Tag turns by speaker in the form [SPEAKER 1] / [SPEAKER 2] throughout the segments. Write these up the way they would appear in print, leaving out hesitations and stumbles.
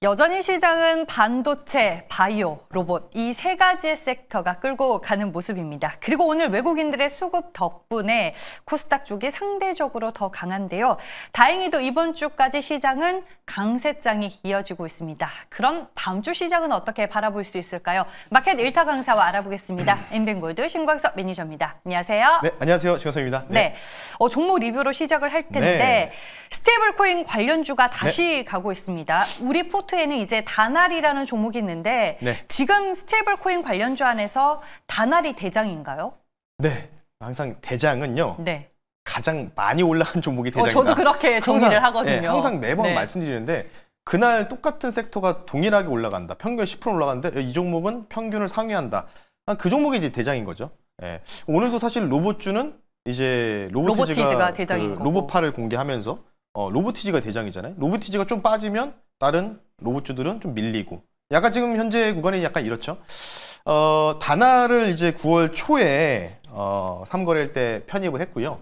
[SPEAKER 1] 여전히 시장은 반도체, 바이오, 로봇 이 세 가지의 섹터가 끌고 가는 모습입니다. 그리고 오늘 외국인들의 수급 덕분에 코스닥 쪽이 상대적으로 더 강한데요. 다행히도 이번 주까지 시장은 강세장이 이어지고 있습니다. 그럼 다음 주 시장은 어떻게 바라볼 수 있을까요? 마켓 1타 강사와 알아보겠습니다. 엠뱅골드 신광석 매니저입니다. 안녕하세요.
[SPEAKER 2] 네, 안녕하세요. 신광석입니다.
[SPEAKER 1] 네. 종목 리뷰로 시작을 할 텐데
[SPEAKER 2] 네.
[SPEAKER 1] 스테이블코인 관련주가 다시 가고 있습니다. 우리 포트에는 이제 다날이라는 종목이 있는데 지금 스테이블코인 관련주 안에서 다날이 대장인가요?
[SPEAKER 2] 네, 항상 대장은요. 가장 많이 올라간 종목이 대장이다.
[SPEAKER 1] 저도 그렇게 정리를 하거든요.
[SPEAKER 2] 네, 항상 매번 말씀드리는데 그날 똑같은 섹터가 동일하게 올라간다. 평균 10% 올라가는데 이 종목은 평균을 상회한다. 그 종목이 이제 대장인 거죠. 네. 오늘도 사실 로봇주는 이제 로보티즈가 대장인 거고. 로봇파를 공개하면서 로보티즈가 대장이잖아요. 로보티즈가 좀 빠지면 다른 로봇주들은 좀 밀리고. 약간 지금 현재 구간이 약간 이렇죠. 다나를 이제 9월 초에 3거래일 때 편입을 했고요.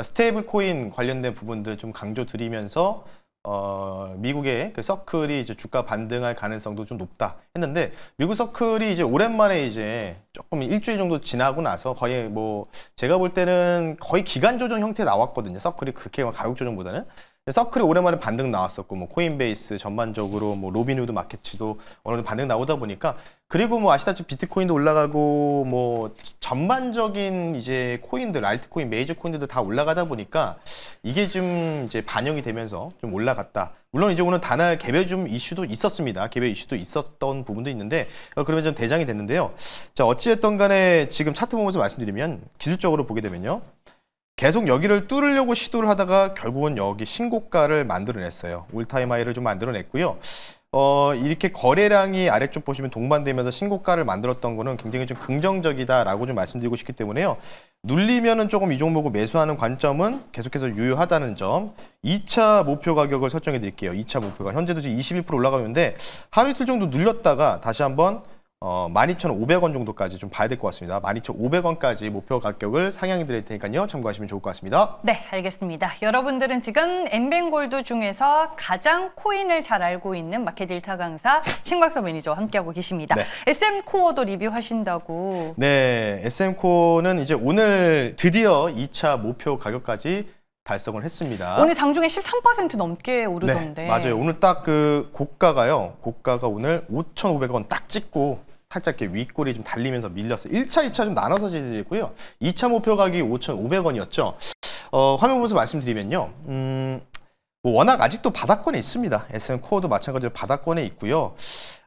[SPEAKER 2] 스테이블 코인 관련된 부분들 좀 강조 드리면서 미국의 그 서클이 이제 주가 반등할 가능성도 좀 높다 했는데 미국 서클이 이제 오랜만에 이제 조금 일주일 정도 지나고 나서 거의 뭐 제가 볼 때는 거의 기간 조정 형태 나왔거든요. 서클이 그렇게 가격 조정보다는. 서클이 오랜만에 반등 나왔었고 뭐 코인베이스 전반적으로 뭐 로빈후드 마켓도 어느 정도 반등 나오다 보니까 그리고 뭐 아시다시피 비트코인도 올라가고 뭐 전반적인 이제 코인들 알트코인 메이저 코인들도 다 올라가다 보니까 이게 좀 이제 반영이 되면서 좀 올라갔다. 물론 이제 오늘 다날 개별 좀 이슈도 있었습니다. 개별 이슈도 있었던 부분도 있는데 그러면 좀 대장이 됐는데요. 자, 어찌됐든 간에 지금 차트 보면서 말씀드리면 기술적으로 보게 되면요. 계속 여기를 뚫으려고 시도를 하다가 결국은 여기 신고가를 만들어냈어요. 올타임 하이를 좀 만들어냈고요. 이렇게 거래량이 아래쪽 보시면 동반되면서 신고가를 만들었던 거는 굉장히 좀 긍정적이다라고 좀 말씀드리고 싶기 때문에요. 눌리면은 조금 이 종목을 매수하는 관점은 계속해서 유효하다는 점. 2차 목표 가격을 설정해 드릴게요. 2차 목표가 현재도 지금 21% 올라가는데 하루 이틀 정도 눌렸다가 다시 한번 12,500원 정도까지 좀 봐야 될 것 같습니다. 12,500원까지 목표 가격을 상향해 드릴 테니까요. 참고하시면 좋을 것 같습니다. 네,
[SPEAKER 1] 알겠습니다. 여러분들은 지금 엠뱅골드 중에서 가장 코인을 잘 알고 있는 마켓 1타 강사 신광석 매니저와 함께하고 계십니다. SM코어도 리뷰하신다고.
[SPEAKER 2] 네, SM코어는 이제 오늘 드디어 2차 목표 가격까지 달성을 했습니다.
[SPEAKER 1] 오늘 장중에 13% 넘게 오르던데.
[SPEAKER 2] 네, 맞아요. 오늘 딱 그 고가가요. 고가가 오늘 5,500원 딱 찍고 살짝 이렇게 윗골이 좀 달리면서 밀렸어요. 1차, 2차 좀 나눠서 지드리고요. 2차 목표 가격이 5,500원이었죠. 화면 보면서 말씀드리면요. 뭐 워낙 아직도 바닥권에 있습니다. SM코어도 마찬가지로 바닥권에 있고요.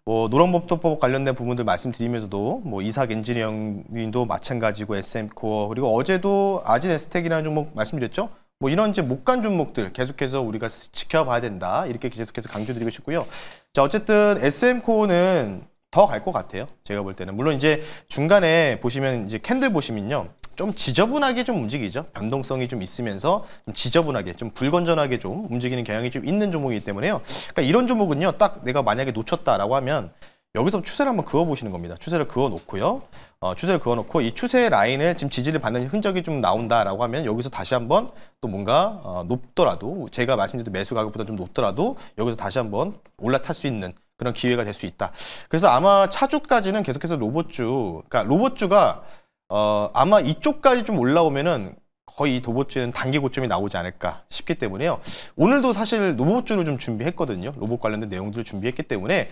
[SPEAKER 2] 뭐 노란법도법 관련된 부분들 말씀드리면서도 뭐 이삭 엔지니어링도 마찬가지고 SM코어 그리고 어제도 아진에스텍이라는 종목 말씀드렸죠. 뭐 이런 이제 못 간 종목들 계속해서 우리가 지켜봐야 된다 이렇게 계속해서 강조드리고 싶고요. 자, 어쨌든 SM코어는 더 갈 것 같아요. 제가 볼 때는 물론 이제 중간에 보시면 이제 캔들 보시면요. 좀 지저분하게 좀 움직이죠. 변동성이 좀 있으면서 좀 지저분하게, 좀 불건전하게 좀 움직이는 경향이 좀 있는 종목이기 때문에요. 그러니까 이런 종목은요, 딱 내가 만약에 놓쳤다라고 하면 여기서 추세를 한번 그어보시는 겁니다. 추세를 그어놓고요. 추세를 그어놓고 이 추세 라인을 지금 지지를 받는 흔적이 좀 나온다라고 하면 여기서 다시 한번 또 뭔가 높더라도 제가 말씀드린 매수 가격보다 좀 높더라도 여기서 다시 한번 올라탈 수 있는 그런 기회가 될 수 있다. 그래서 아마 차주까지는 계속해서 로봇주, 그러니까 로봇주가 아마 이쪽까지 좀 올라오면은 거의 이 로봇주는 단기 고점이 나오지 않을까 싶기 때문에요. 오늘도 사실 로봇주를 좀 준비했거든요. 로봇 관련된 내용들을 준비했기 때문에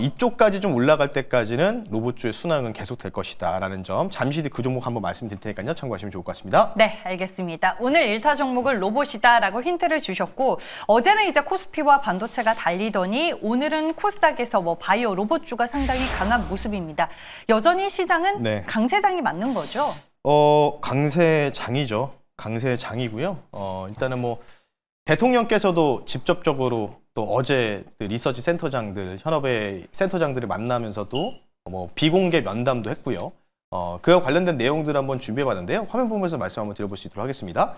[SPEAKER 2] 이쪽까지 좀 올라갈 때까지는 로봇주의 순항은 계속될 것이다 라는 점 잠시 뒤 그 종목 한번 말씀드릴 테니까요. 참고하시면 좋을 것 같습니다.
[SPEAKER 1] 네, 알겠습니다. 오늘 1타 종목은 로봇이다 라고 힌트를 주셨고 어제는 이제 코스피와 반도체가 달리더니 오늘은 코스닥에서 뭐 바이오 로봇주가 상당히 강한 모습입니다. 여전히 시장은 강세장이 맞는 거죠?
[SPEAKER 2] 강세장이죠. 강세장이고요. 일단은 뭐 대통령께서도 직접적으로 또 어제 리서치 센터장들, 현업의 센터장들을 만나면서도 뭐 비공개 면담도 했고요. 그와 관련된 내용들을 한번 준비해봤는데요. 화면 보면서 말씀 한번 드려볼 수 있도록 하겠습니다.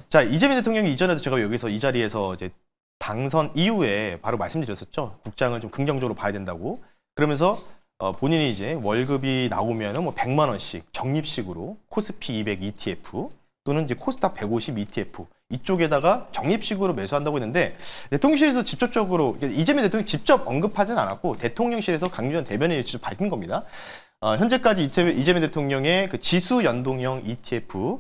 [SPEAKER 2] 자, 이재명 대통령이 이전에도 제가 여기서 이 자리에서 이제 당선 이후에 바로 말씀드렸었죠. 국장을 좀 긍정적으로 봐야 된다고. 그러면서 본인이 이제 월급이 나오면은 뭐 100만 원씩 적립식으로 코스피 200 ETF 또는 이제 코스닥 150 ETF 이쪽에다가 적립식으로 매수한다고 했는데 대통령실에서 직접적으로 이재명 대통령이 직접 언급하진 않았고 대통령실에서 강준현 대변인이 직접 밝힌 겁니다. 현재까지 이재명 대통령의 그 지수 연동형 ETF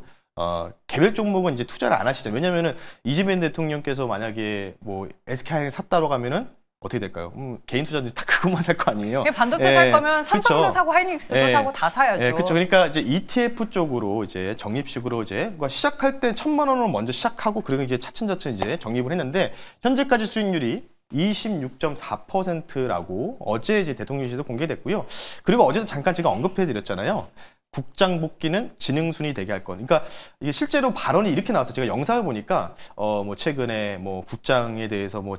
[SPEAKER 2] 개별 종목은 이제 투자를 안 하시죠. 왜냐면은 이재명 대통령께서 만약에 뭐 SK하이닉스 샀다고 하면은 어떻게 될까요? 개인 투자들이 다 그것만 살 거 아니에요?
[SPEAKER 1] 반도체 살 거면 삼성도
[SPEAKER 2] 그렇죠.
[SPEAKER 1] 사고 하이닉스도 사고 다 사야죠.
[SPEAKER 2] 그렇죠. 그러니까 이제 ETF 쪽으로 이제 적립식으로 이제 그러니까 시작할 때 1,000만 원으로 먼저 시작하고 그리고 이제 차츰차츰 이제 적립을 했는데 현재까지 수익률이 26.4%라고 어제 이제 대통령실에서 공개됐고요. 그리고 어제도 잠깐 제가 언급해 드렸잖아요. 국장 복귀는 지능순이 되게 할 것. 그러니까 이게 실제로 발언이 이렇게 나왔어요. 제가 영상을 보니까 뭐 최근에 뭐 국장에 대해서 뭐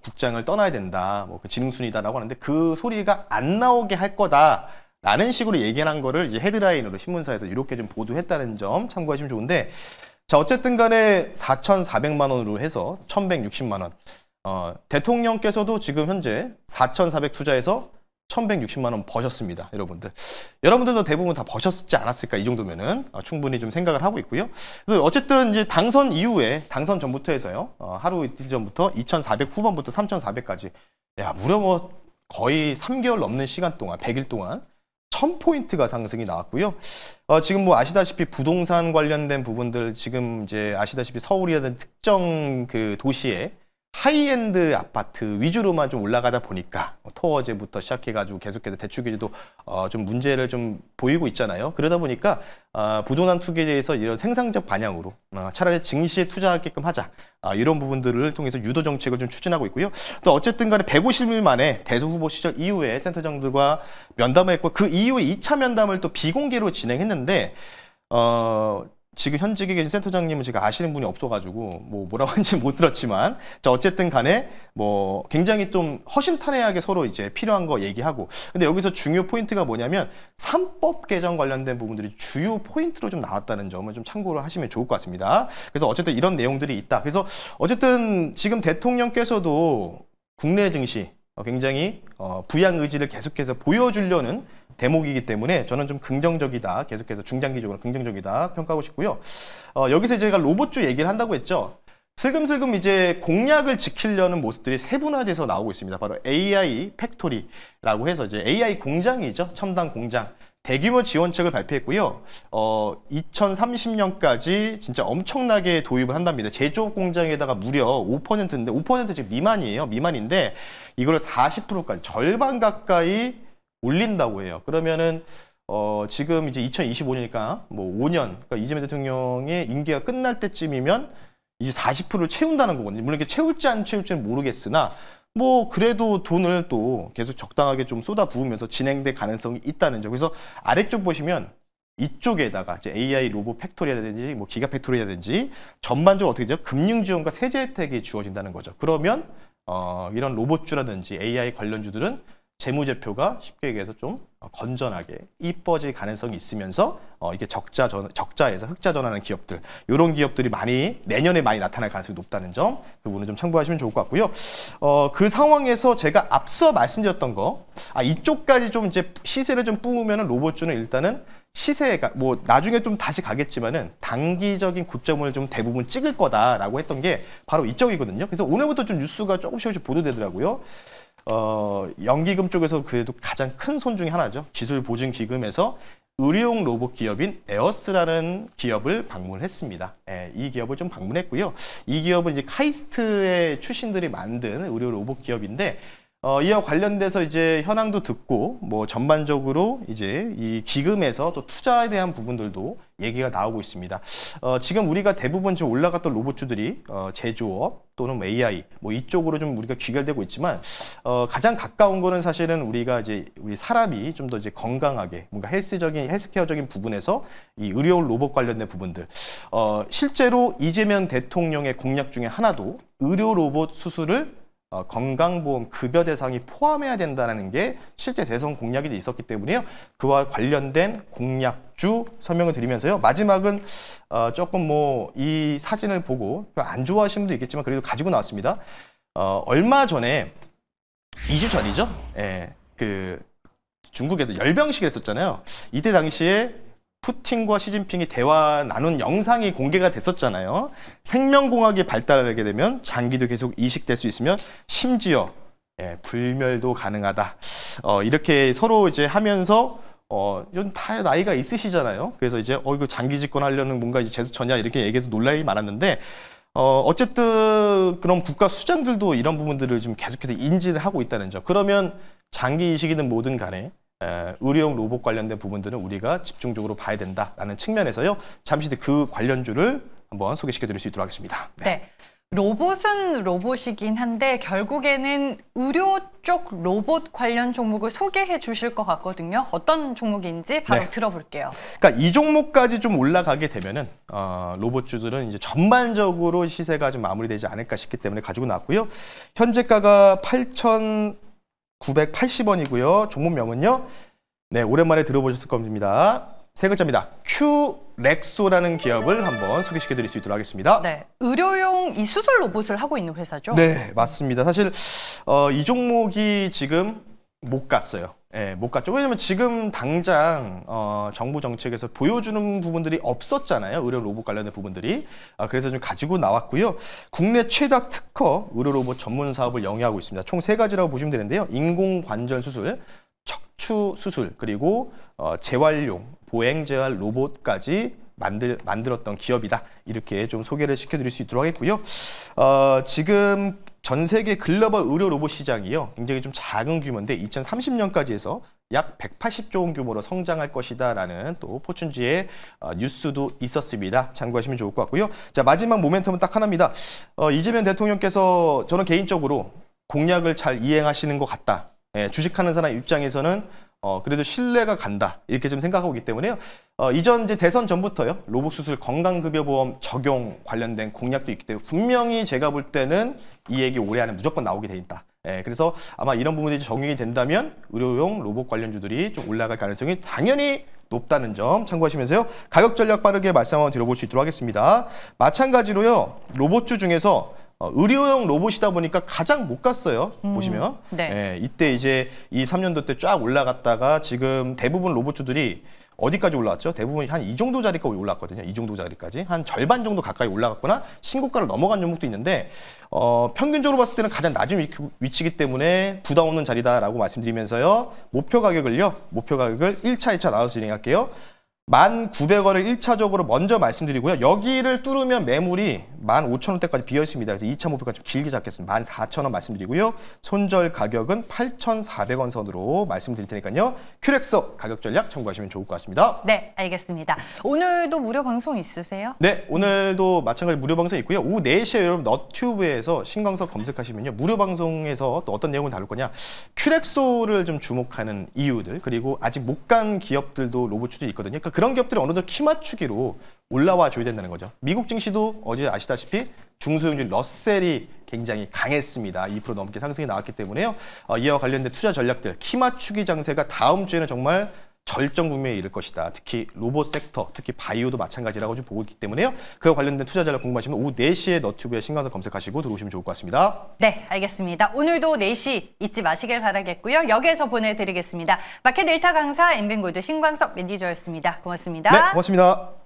[SPEAKER 2] 국장을 떠나야 된다. 뭐 그 지능순이다라고 하는데 그 소리가 안 나오게 할 거다라는 식으로 얘기한 거를 이제 헤드라인으로 신문사에서 이렇게 좀 보도했다는 점 참고하시면 좋은데 자, 어쨌든 간에 4,400만 원으로 해서 1,160만 원. 대통령께서도 지금 현재 4,400 투자해서 1,160만 원 버셨습니다, 여러분들. 여러분들도 대부분 다 버셨지 않았을까, 이 정도면은 충분히 좀 생각을 하고 있고요. 그래서 어쨌든 이제 당선 이후에, 당선 전부터 해서요, 하루 이틀 전부터 2,400 후반부터 3,400까지, 야, 무려 뭐 거의 3개월 넘는 시간 동안, 100일 동안 1,000포인트가 상승이 나왔고요. 지금 뭐 아시다시피 부동산 관련된 부분들, 지금 이제 아시다시피 서울이라든 특정 그 도시에 하이엔드 아파트 위주로만 좀 올라가다 보니까 토어제부터 시작해가지고 계속해서 대출 규제도 좀 문제를 좀 보이고 있잖아요. 그러다 보니까 부동산 투기에 대해서 이런 생산적 방향으로 차라리 증시에 투자하게끔 하자 이런 부분들을 통해서 유도 정책을 좀 추진하고 있고요. 또 어쨌든 간에 150일 만에 대선 후보 시절 이후에 센터장들과 면담을 했고 그 이후에 2차 면담을 또 비공개로 진행했는데 지금 현직에 계신 센터장님은 제가 아시는 분이 없어가지고 뭐라고 하는지 못 들었지만 자 어쨌든 간에 뭐 굉장히 좀 허심탄회하게 서로 이제 필요한 거 얘기하고 근데 여기서 중요 포인트가 뭐냐면 3법 개정 관련된 부분들이 주요 포인트로 좀 나왔다는 점을 좀 참고를 하시면 좋을 것 같습니다. 그래서 어쨌든 이런 내용들이 있다. 그래서 어쨌든 지금 대통령께서도 국내 증시 굉장히 부양 의지를 계속해서 보여주려는 대목이기 때문에 저는 좀 긍정적이다. 계속해서 중장기적으로 긍정적이다 평가하고 싶고요. 여기서 제가 로봇주 얘기를 한다고 했죠. 슬금슬금 이제 공약을 지키려는 모습들이 세분화돼서 나오고 있습니다. 바로 AI 팩토리라고 해서 이제 AI 공장이죠. 첨단 공장. 대규모 지원책을 발표했고요. 2030년까지 진짜 엄청나게 도입을 한답니다. 제조업 공장에다가 무려 5%인데 5% 지금 미만이에요. 미만인데 이걸 40%까지 절반 가까이 올린다고 해요. 그러면은 지금 이제 2025년이니까 뭐 5년, 그러니까 이재명 대통령의 임기가 끝날 때쯤이면 이제 40%를 채운다는 거거든요. 물론 이게 채울지 안 채울지는 모르겠으나 뭐 그래도 돈을 또 계속 적당하게 좀 쏟아 부으면서 진행될 가능성이 있다는 점. 그래서 아래쪽 보시면 이쪽에다가 이제 AI 로봇 팩토리라든지 뭐 기가 팩토리라든지 전반적으로 어떻게 되죠? 금융 지원과 세제 혜택이 주어진다는 거죠. 그러면 이런 로봇주라든지 AI 관련주들은 재무제표가 쉽게 얘기해서 좀 건전하게 이뻐질 가능성이 있으면서 이게 적자에서 흑자 전환하는 기업들 이런 기업들이 내년에 많이 나타날 가능성이 높다는 점 그 부분은 좀 참고하시면 좋을 것 같고요. 그 상황에서 제가 앞서 말씀드렸던 거 이쪽까지 좀 이제 시세를 좀 뿜으면 로봇주는 일단은 시세가 뭐 나중에 좀 다시 가겠지만은 단기적인 고점을 좀 대부분 찍을 거다라고 했던 게 바로 이쪽이거든요. 그래서 오늘부터 좀 뉴스가 조금씩 보도되더라고요. 연기금 쪽에서 그래도 가장 큰 손 중에 하나죠. 기술보증기금에서 의료용 로봇 기업인 에어스라는 기업을 방문했습니다. 이 기업을 좀 방문했고요. 이 기업은 이제 카이스트의 출신들이 만든 의료 로봇 기업인데 이와 관련돼서 이제 현황도 듣고 뭐 전반적으로 이제 이 기금에서 또 투자에 대한 부분들도 얘기가 나오고 있습니다. 지금 우리가 대부분 지금 올라갔던 로봇주들이 제조업 또는 AI 뭐 이쪽으로 좀 우리가 귀결되고 있지만 가장 가까운 거는 사실은 우리가 이제 우리 사람이 좀 더 이제 건강하게 뭔가 헬스케어적인 부분에서 이 의료 로봇 관련된 부분들 실제로 이재명 대통령의 공약 중에 하나도 의료 로봇 수술을 건강보험 급여 대상이 포함해야 된다는 게 실제 대선 공약이 있었기 때문에요. 그와 관련된 공약주 설명을 드리면서요. 마지막은 조금 뭐 이 사진을 보고 안 좋아하시는 분도 있겠지만 그래도 가지고 나왔습니다. 얼마 전에 2주 전이죠. 그 중국에서 열병식을 했었잖아요. 이때 당시에 푸틴과 시진핑이 대화 나눈 영상이 공개가 됐었잖아요. 생명공학이 발달하게 되면 장기도 계속 이식될 수 있으면 심지어 불멸도 가능하다. 이렇게 서로 이제 하면서 다 나이가 있으시잖아요. 그래서 이제 이거 장기 집권하려는 뭔가 이제 제스처냐 이렇게 얘기해서 논란이 많았는데 어쨌든 그런 국가 수장들도 이런 부분들을 좀 계속해서 인지를 하고 있다는 점. 그러면 장기 이식이든 뭐든 간에 의료용 로봇 관련된 부분들은 우리가 집중적으로 봐야 된다라는 측면에서요. 잠시 뒤 그 관련주를 한번 소개시켜 드릴 수 있도록 하겠습니다.
[SPEAKER 1] 네. 로봇은 로봇이긴 한데 결국에는 의료 쪽 로봇 관련 종목을 소개해 주실 것 같거든요. 어떤 종목인지 바로 들어볼게요.
[SPEAKER 2] 그러니까 이 종목까지 좀 올라가게 되면은 로봇주들은 이제 전반적으로 시세가 좀 마무리되지 않을까 싶기 때문에 가지고 나왔고요. 현재가가 8,980원이고요. 종목명은요. 네, 오랜만에 들어보셨을 겁니다. 세 글자입니다. 큐렉소라는 기업을 한번 소개시켜 드릴 수 있도록 하겠습니다.
[SPEAKER 1] 네, 의료용 이 수술 로봇을 하고 있는 회사죠?
[SPEAKER 2] 네, 맞습니다. 사실 이 종목이 지금 못 갔어요. 못 갔죠. 왜냐면 지금 당장 정부 정책에서 보여주는 부분들이 없었잖아요. 의료 로봇 관련된 부분들이. 그래서 좀 가지고 나왔고요. 국내 최다 특허 의료 로봇 전문 사업을 영위하고 있습니다. 총 3가지라고 보시면 되는데요. 인공관절 수술, 척추 수술, 그리고 재활용, 보행 재활 로봇까지 만들었던 기업이다. 이렇게 좀 소개를 시켜드릴 수 있도록 하겠고요. 지금 전 세계 글로벌 의료 로봇 시장이요. 굉장히 좀 작은 규모인데 2030년까지 해서 약 180조 원 규모로 성장할 것이다라는 또 포춘지의 뉴스도 있었습니다. 참고하시면 좋을 것 같고요. 자, 마지막 모멘텀은 딱 하나입니다. 이재명 대통령께서 저는 개인적으로 공약을 잘 이행하시는 것 같다. 주식하는 사람 입장에서는 그래도 신뢰가 간다 이렇게 좀 생각하고 있기 때문에요. 이전 이제 대선 전부터요 로봇 수술 건강급여보험 적용 관련된 공약도 있기 때문에 분명히 제가 볼 때는 이 얘기 올해 안에 무조건 나오게 돼 있다. 그래서 아마 이런 부분들이 적용이 된다면 의료용 로봇 관련주들이 좀 올라갈 가능성이 당연히 높다는 점 참고하시면서요. 가격 전략 빠르게 말씀 한번 드려볼 수 있도록 하겠습니다. 마찬가지로요 로봇주 중에서 의료용 로봇이다 보니까 가장 못 갔어요. 보시면.
[SPEAKER 1] 네.
[SPEAKER 2] 이때 이제 23년도 때 쫙 올라갔다가 지금 대부분 로봇주들이 어디까지 올라왔죠? 대부분 한 이 정도 자리까지 올라왔거든요. 이 정도 자리까지. 한 절반 정도 가까이 올라갔거나 신고가를 넘어간 종목도 있는데 평균적으로 봤을 때는 가장 낮은 위치이기 때문에 부담 없는 자리다라고 말씀드리면서요. 목표 가격을 1차, 2차 나눠서 진행할게요. 1,900원을 1차적으로 먼저 말씀드리고요. 여기를 뚫으면 매물이 15,000원대까지 비어 있습니다. 그래서 2차 목표가 좀 길게 잡겠습니다. 14,000원 말씀드리고요. 손절 가격은 8,400원 선으로 말씀드릴 테니까요. 큐렉소 가격 전략 참고하시면 좋을 것 같습니다.
[SPEAKER 1] 네, 알겠습니다. 오늘도 무료 방송 있으세요?
[SPEAKER 2] 네, 오늘도 마찬가지 무료 방송 있고요. 오후 4시에 여러분 너튜브에서 신광석 검색하시면요. 무료 방송에서 또 어떤 내용을 다룰 거냐. 큐렉소를 좀 주목하는 이유들 그리고 아직 못 간 기업들도 로봇주들이 있거든요. 그러니까 그런 기업들이 어느 정도 키 맞추기로 올라와 줘야 된다는 거죠. 미국 증시도 어제 아시다시피 중소형주 러셀이 굉장히 강했습니다. 2% 넘게 상승이 나왔기 때문에요. 이와 관련된 투자 전략들, 키 맞추기 장세가 다음 주에는 정말 절정 국면에 이를 것이다. 특히 로봇 섹터, 특히 바이오도 마찬가지라고 좀 보고 있기 때문에요. 그와 관련된 투자 전략 궁금하시면 오후 4시에 너튜브에 신광석 검색하시고 들어오시면 좋을 것 같습니다.
[SPEAKER 1] 네, 알겠습니다. 오늘도 4시 잊지 마시길 바라겠고요. 여기에서 보내드리겠습니다. 마켓 데이터 강사 엠빈골드 신광석 매니저였습니다. 고맙습니다.
[SPEAKER 2] 네, 고맙습니다.